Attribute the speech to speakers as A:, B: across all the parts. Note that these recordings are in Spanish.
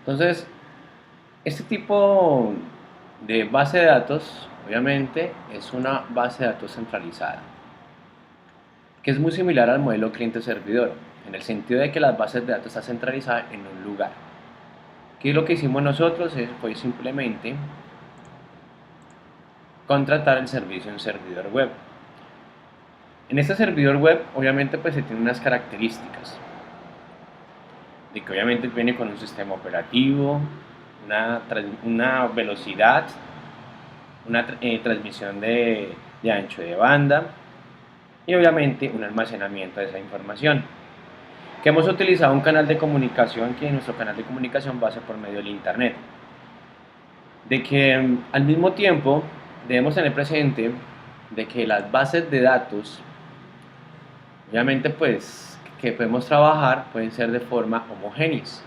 A: Entonces, este tipo de base de datos, obviamente, es una base de datos centralizada, que es muy similar al modelo cliente-servidor, en el sentido de que las bases de datos están centralizadas en un lugar. ¿Qué es lo que hicimos nosotros? Fue simplemente contratar el servicio en servidor web. En este servidor web, obviamente, pues se tiene unas características, de que obviamente viene con un sistema operativo, una velocidad, una transmisión de ancho de banda y obviamente un almacenamiento de esa información. Que hemos utilizado un canal de comunicación, que nuestro canal de comunicación va a ser por medio del internet. De que al mismo tiempo debemos tener presente de que las bases de datos, obviamente pues que podemos trabajar, pueden ser de forma homogéneas,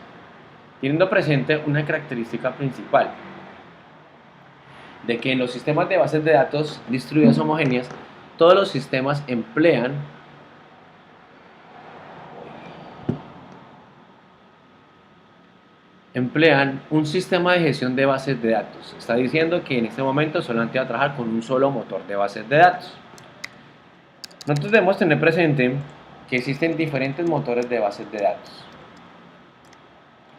A: teniendo presente una característica principal, de que en los sistemas de bases de datos distribuidas homogéneas, todos los sistemas emplean un sistema de gestión de bases de datos. Está diciendo que en este momento solamente va a trabajar con un solo motor de bases de datos. Nosotros debemos tener presente que existen diferentes motores de bases de datos,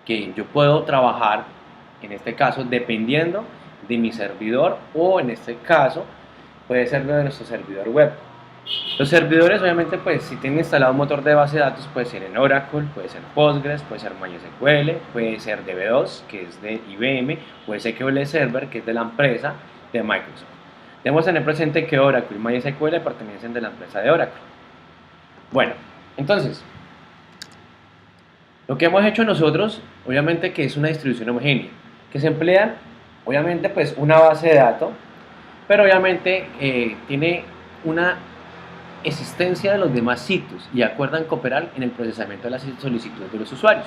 A: que yo puedo trabajar, en este caso, dependiendo de mi servidor, o en este caso, puede ser de nuestro servidor web. Los servidores, obviamente, pues si tienen instalado un motor de base de datos, puede ser en Oracle, puede ser Postgres, puede ser MySQL, puede ser DB2, que es de IBM, puede ser SQL Server, que es de la empresa de Microsoft. Debemos tener presente que Oracle y MySQL pertenecen de la empresa de Oracle. Bueno, entonces, lo que hemos hecho nosotros, obviamente que es una distribución homogénea, que se emplea, obviamente, pues una base de datos, pero obviamente tiene una existencia de los demás sitios y acuerdan cooperar en el procesamiento de las solicitudes de los usuarios.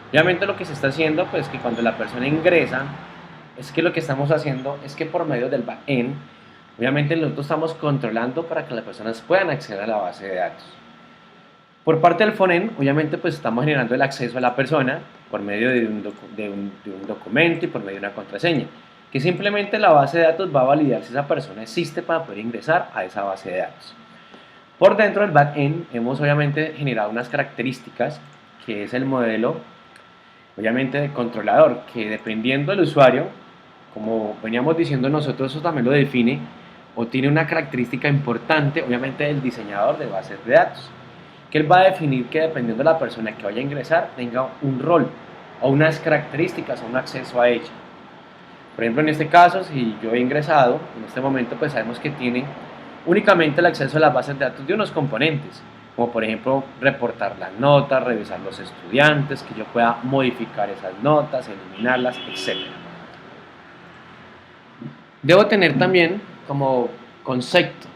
A: Obviamente lo que se está haciendo, pues que cuando la persona ingresa, es que lo que estamos haciendo es que por medio del backend, obviamente nosotros estamos controlando para que las personas puedan acceder a la base de datos. Por parte del frontend, obviamente pues estamos generando el acceso a la persona por medio de un documento y por medio de una contraseña, que simplemente la base de datos va a validar si esa persona existe para poder ingresar a esa base de datos. Por dentro del backend hemos obviamente generado unas características, que es el modelo obviamente de controlador, que dependiendo del usuario, como veníamos diciendo nosotros, eso también lo define o tiene una característica importante obviamente del diseñador de bases de datos, que él va a definir que dependiendo de la persona que vaya a ingresar tenga un rol o unas características o un acceso a ella. Por ejemplo, en este caso, si yo he ingresado, en este momento pues sabemos que tiene únicamente el acceso a las bases de datos de unos componentes, como por ejemplo reportar las notas, revisar los estudiantes, que yo pueda modificar esas notas, eliminarlas, etc. Debo tener también como concepto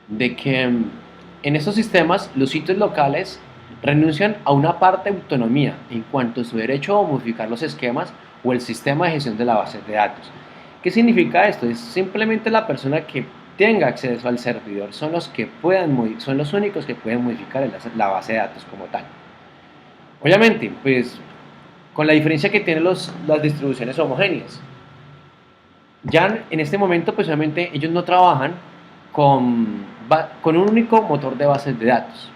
A: de que en estos sistemas los sitios locales renuncian a una parte de autonomía en cuanto a su derecho a modificar los esquemas o el sistema de gestión de la base de datos. ¿Qué significa esto? Es simplemente la persona que tenga acceso al servidor son los únicos que pueden modificar la base de datos como tal. Obviamente, pues con la diferencia que tienen las distribuciones homogéneas. Ya en este momento, pues obviamente ellos no trabajan con un único motor de bases de datos.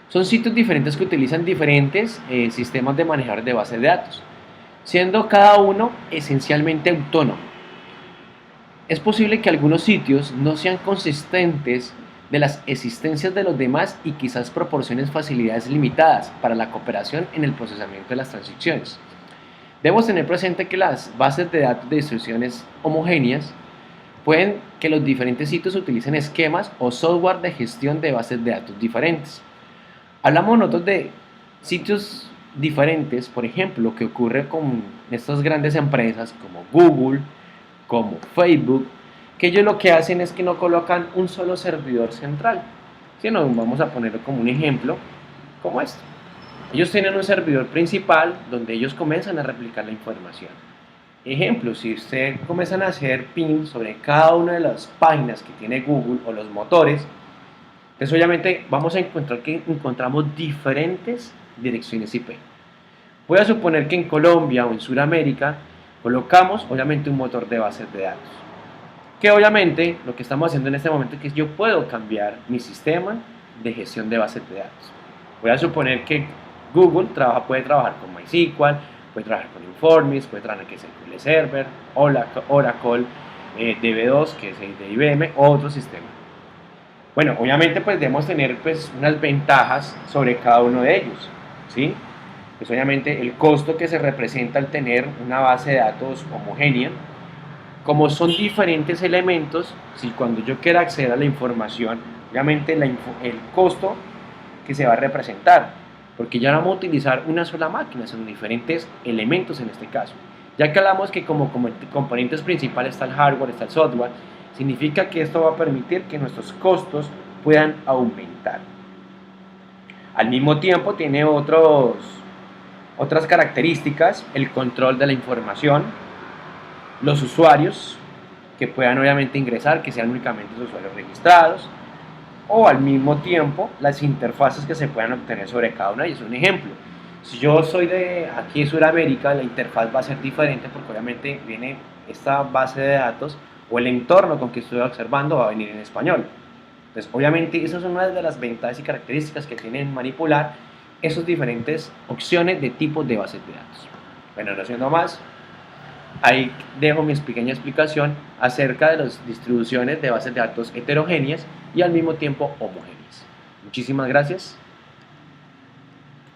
A: Son sitios diferentes que utilizan diferentes sistemas de manejadores de bases de datos, siendo cada uno esencialmente autónomo. Es posible que algunos sitios no sean consistentes de las existencias de los demás y quizás proporcionen facilidades limitadas para la cooperación en el procesamiento de las transacciones. Debemos tener presente que las bases de datos de distribuciones homogéneas pueden que los diferentes sitios utilicen esquemas o software de gestión de bases de datos diferentes. Hablamos nosotros de sitios diferentes, por ejemplo, lo que ocurre con estas grandes empresas como Google, como Facebook, que ellos lo que hacen es que no colocan un solo servidor central, sino vamos a ponerlo como un ejemplo, como esto. Ellos tienen un servidor principal donde ellos comienzan a replicar la información. Ejemplo, si ustedes comienzan a hacer ping sobre cada una de las páginas que tiene Google o los motores, entonces obviamente vamos a encontrar que encontramos diferentes direcciones IP. Voy a suponer que en Colombia o en Sudamérica colocamos obviamente un motor de bases de datos. Que obviamente lo que estamos haciendo en este momento es que yo puedo cambiar mi sistema de gestión de bases de datos. Voy a suponer que Google puede trabajar con MySQL, puede trabajar con Informis, puede trabajar con SQL Server, Oracle, DB2, que es el de IBM, o otro sistema. Bueno, obviamente pues debemos tener pues unas ventajas sobre cada uno de ellos, ¿sí? Pues obviamente el costo que se representa al tener una base de datos homogénea, como son diferentes elementos, si cuando yo quiera acceder a la información, obviamente el costo que se va a representar, porque ya no vamos a utilizar una sola máquina, son diferentes elementos en este caso. Ya que hablamos que como componentes principales está el hardware, está el software, significa que esto va a permitir que nuestros costos puedan aumentar. Al mismo tiempo tiene otras características, el control de la información, los usuarios que puedan obviamente ingresar, que sean únicamente los usuarios registrados, o al mismo tiempo las interfaces que se puedan obtener sobre cada una de ellas. Un ejemplo, si yo soy de aquí de Sudamérica, la interfaz va a ser diferente porque obviamente viene esta base de datos o el entorno con que estoy observando va a venir en español. Entonces, obviamente, esas son una de las ventajas y características que tienen manipular esas diferentes opciones de tipos de bases de datos. Bueno, no siendo más, ahí dejo mi pequeña explicación acerca de las distribuciones de bases de datos heterogéneas y al mismo tiempo homogéneas. Muchísimas gracias.